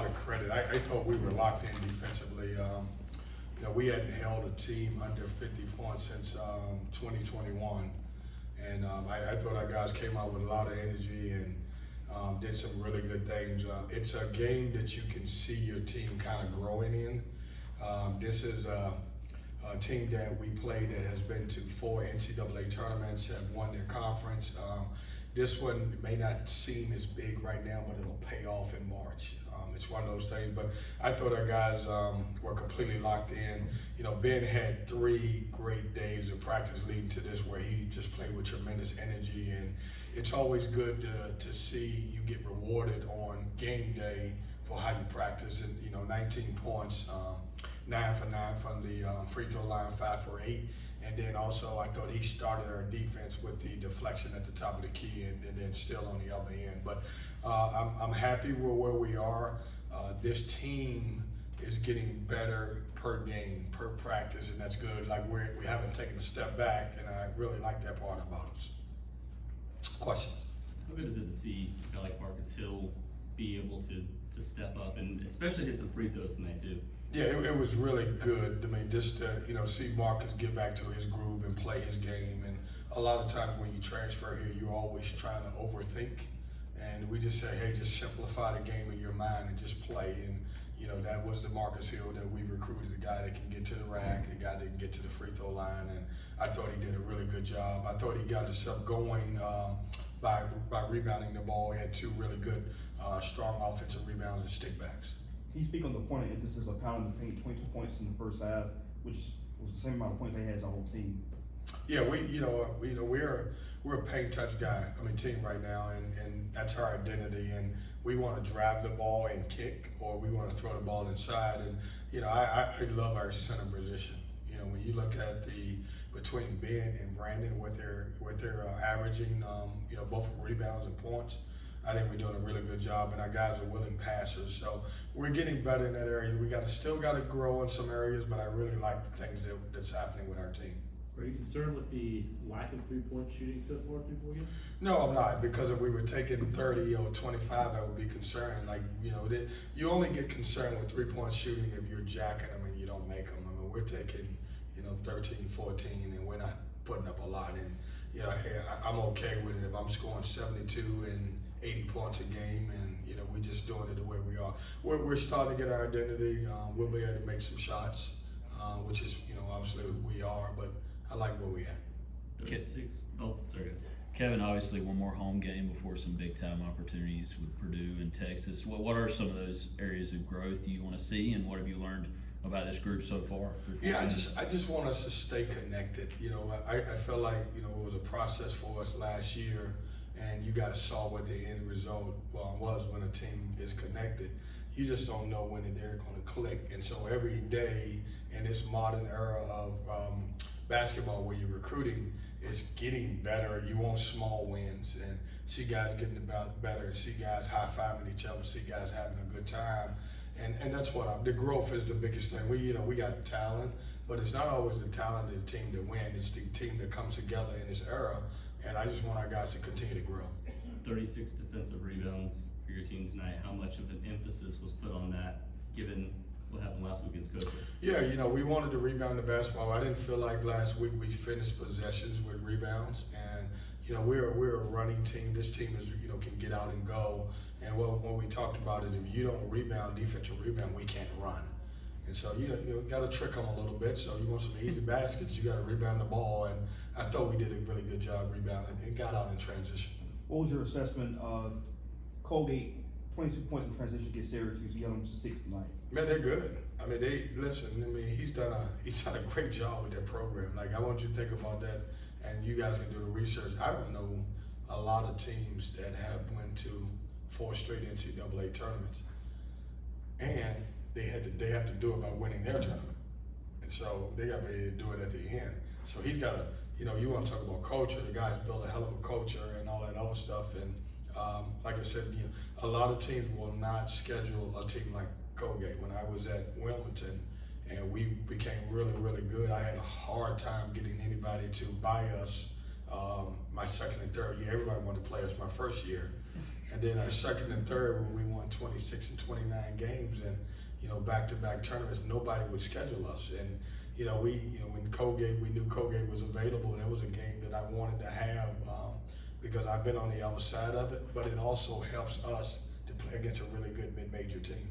lot of credit. I thought we were locked in defensively. We hadn't held a team under 50 points since 2021. And I thought our guys came out with a lot of energy and did some really good things. It's a game that you can see your team kind of growing in. This is a team that we play that has been to 4 NCAA tournaments, have won their conference. This one may not seem as big right now, but it'll pay off in March. It's one of those things, but I thought our guys were completely locked in. Ben had 3 great days of practice leading to this where he just played with tremendous energy, and it's always good to see you get rewarded on game day for how you practice. And 19 points, 9 for 9 from the free throw line, 5 for 8. And then also I thought he started our defense with the deflection at the top of the key and then still on the other end. But I'm happy with where we are. This team is getting better per game, per practice, and that's good. Like we haven't taken a step back, and I really like that part about us. Question? How good is it to see a guy like Marcus Hill be able to step up and especially hit some free throws tonight too? Yeah, it was really good. I mean, just to see Marcus get back to his groove and play his game. And a lot of times when you transfer here, you're always trying to overthink. And we just say, hey, just simplify the game in your mind and just play. And that was the Marcus Hill that we recruited, the guy that can get to the rack, the guy that can get to the free throw line. And I thought he did a really good job. I thought he got himself going by rebounding the ball. He had 2 really good, strong offensive rebounds and stickbacks. Can you speak on the point of emphasis of pounding the paint, 22 points in the first half, which was the same amount of points they had as a whole team? Yeah, we're a paint touch team right now, and that's our identity. And we want to drive the ball and kick, or we want to throw the ball inside. And I love our center position. When you look at between Ben and Brandon, what they're averaging, both rebounds and points. I think we're doing a really good job, and our guys are willing passers. So we're getting better in that area. We still got to grow in some areas, but I really like the things that's happening with our team. Are you concerned with the lack of three-point shooting so far through 4 games? No, I'm not, because if we were taking 30 or 25, I would be concerned. You only get concerned with three-point shooting if you're jacking them and you don't make them. I mean, we're taking 13, 14, and we're not putting up a lot. And hey, I'm okay with it if I'm scoring 72 and 80 points a game, and we're just doing it the way we are. We're starting to get our identity. We'll be able to make some shots, which is obviously who we are. But I like where we at. Sorry. Kevin, obviously one more home game before some big time opportunities with Purdue and Texas. What are some of those areas of growth you want to see, and what have you learned about this group so far? Yeah, I just want us to stay connected. I feel like it was a process for us last year, and you guys saw what the end result was when a team is connected. You just don't know when they're going to click, and so every day in this modern era of basketball where you're recruiting, it's getting better. You want small wins and see guys getting better, see guys high-fiving each other, see guys having a good time. And that's what the growth is the biggest thing. We got talent, but it's not always the talent of the team to win. It's the team that comes together in this era, and I just want our guys to continue to grow. 36 defensive rebounds for your team tonight. How much of an emphasis was put on that, given what happened last week against Colgate? Yeah, we wanted to rebound the basketball. I didn't feel like last week we finished possessions with rebounds, and we're a running team. This team is can get out and go. And what we talked about is if you don't rebound, defensive rebound, we can't run. And so you got to trick them a little bit. So you want some easy baskets, you got to rebound the ball. And I thought we did a really good job rebounding and got out in transition. What was your assessment of Colgate, 22 points in transition against Syracuse? You got them to 6 tonight. Man, they're good. I mean, he's done a great job with their program. Like, I want you to think about that, and you guys can do the research. I don't know a lot of teams that have went to 4 straight NCAA tournaments, and they have to do it by winning their tournament, and so they got to be able to do it at the end. So he's got to, you want to talk about culture. The guy's built a hell of a culture and all that other stuff. And like I said, a lot of teams will not schedule a team like Colgate. When I was at Wilmington and we became really, really good, I had a hard time getting anybody to buy us my second and third year. Everybody wanted to play us my first year. And then our second and third, when we won 26 and 29 games, and back-to-back tournaments, nobody would schedule us. And when Colgate, we knew Colgate was available. That was a game that I wanted to have because I've been on the other side of it. But it also helps us to play against a really good mid-major team.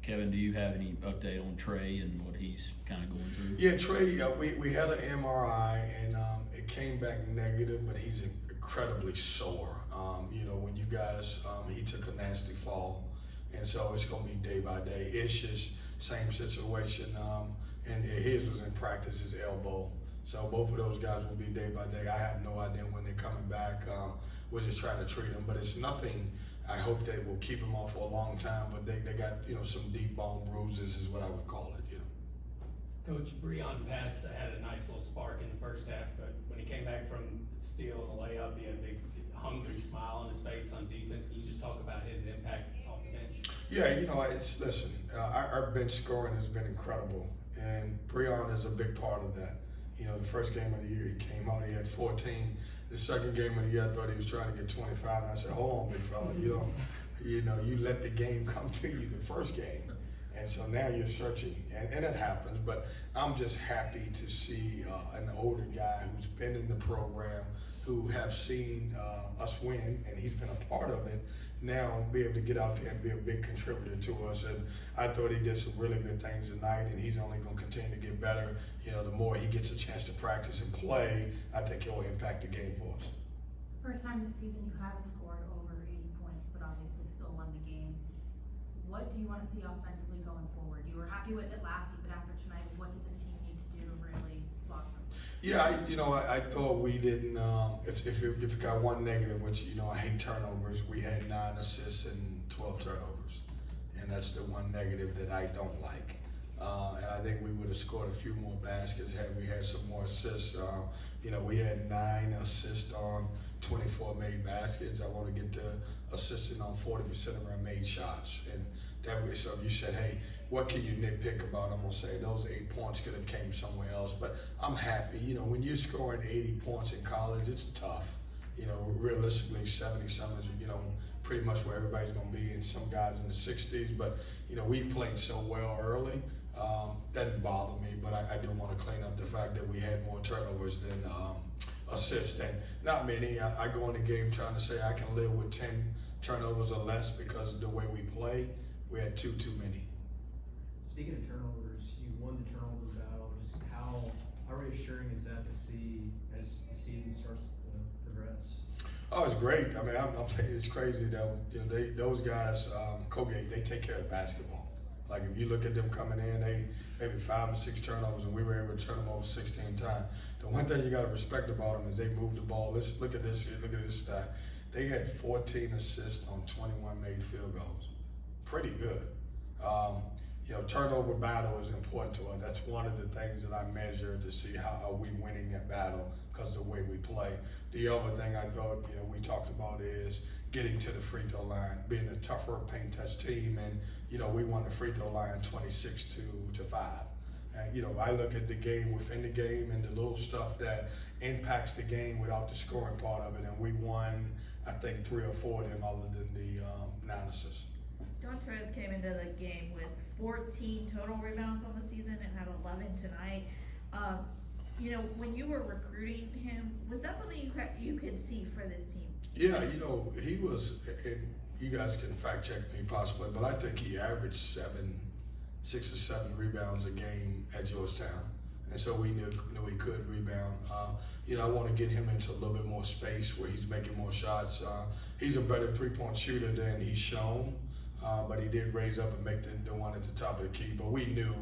Kevin, do you have any update on Trey and what he's kind of going through? Yeah, Trey, we had an MRI and it came back negative, but he's incredibly sore. When you guys, he took a nasty fall, and so it's going to be day by day. It's just same situation, and his was in practice, his elbow. So both of those guys will be day by day. I have no idea when they're coming back. We're just trying to treat them, but it's nothing. I hope they will keep them off for a long time, but they got some deep bone bruises is what I would call it. Coach Breon Pass had a nice little spark in the first half, but when he came back from steal and the layup, he had a big hungry smile on his face on defense. Can you just talk about his impact off the bench? Yeah, listen, our bench scoring has been incredible, and Breon is a big part of that. The first game of the year he came out, he had 14. The second game of the year, I thought he was trying to get 25, and I said, hold on, big fella, you let the game come to you the first game. And so now you're searching, and it happens, but I'm just happy to see an older guy who's been in the program, who have seen us win, and he's been a part of it, now be able to get out there and be a big contributor to us. And I thought he did some really good things tonight, and he's only going to continue to get better. The more he gets a chance to practice and play, I think he'll impact the game for us. First time this season you haven't scored over 80 points, but obviously still won the game. What do you want to see offensively going forward? You were happy with it last week, but after tonight, what does this team need to do to really blossom? Yeah, I thought we didn't. If it got one negative, which I hate turnovers, we had 9 assists and 12 turnovers, and that's the one negative that I don't like. And I think we would have scored a few more baskets had we had some more assists. We had 9 assists on 24 made baskets. I want to get to assisting on 40% of our made shots, and that way. So if you said, hey, what can you nitpick about? I'm gonna say those 8 points could have came somewhere else, but I'm happy. When you're scoring 80 points in college, it's tough. Realistically, 70 something is pretty much where everybody's gonna be, and some guys in the 60s. But we played so well early. Doesn't bother me, but I do want to clean up the fact that we had more turnovers than assists, and not many. I go in the game trying to say I can live with 10 turnovers or less because of the way we play. We had too many. Speaking of turnovers, you won the turnover battle. Just how reassuring is that to see as the season starts to progress? Oh, it's great. I mean, I'm telling you, it's crazy that those guys, Colgate, they take care of basketball. Like if you look at them coming in, they maybe 5 or 6 turnovers, and we were able to turn them over 16 times. The one thing you got to respect about them is they move the ball. Let's look at this here. Look at this stat. They had 14 assists on 21 made field goals. Pretty good. Turnover battle is important to us. That's one of the things that I measure to see how are we winning that battle because of the way we play. The other thing I thought, we talked about is getting to the free throw line, being a tougher paint touch team, and we won the free throw line 26 to 5. And I look at the game within the game and the little stuff that impacts the game without the scoring part of it, and we won I think 3 or 4 of them other than the 9 assists. Dontrez came into the game with 14 total rebounds on the season and had 11 tonight. When you were recruiting him, was that something you could see for this team? Yeah, he was, and you guys can fact check me possibly, but I think he averaged 6 or 7 rebounds a game at Georgetown. And so we knew he could rebound. I want to get him into a little bit more space where he's making more shots. He's a better 3-point shooter than he's shown, but he did raise up and make the one at the top of the key. But we knew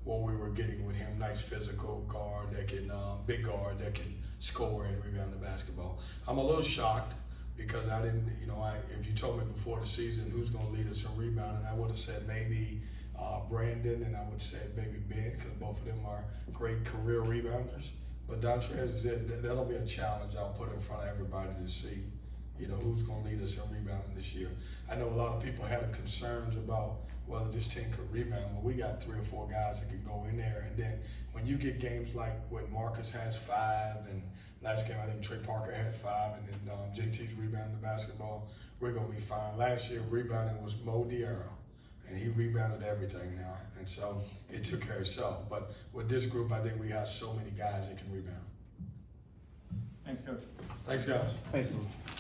what we were getting with him. Nice physical guard that can, big guard that can score and rebound the basketball. I'm a little shocked because I didn't, if you told me before the season who's going to lead us in rebounding, I would have said maybe Brandon, and I would say maybe Ben, because both of them are great career rebounders. But Dontrez, that'll be a challenge I'll put in front of everybody to see, who's going to lead us in rebounding this year. I know a lot of people had concerns about whether this team could rebound, but we got 3 or 4 guys that can go in there. And then when you get games like when Marcus has 5, and last game I think Trey Parker had 5, and then JT's rebounding the basketball, we're gonna be fine. Last year, rebounding was Mo Diarra, and he rebounded everything now, and so it took care of itself. But with this group, I think we have so many guys that can rebound. Thanks, Coach. Thanks, guys. Thanks, Coach.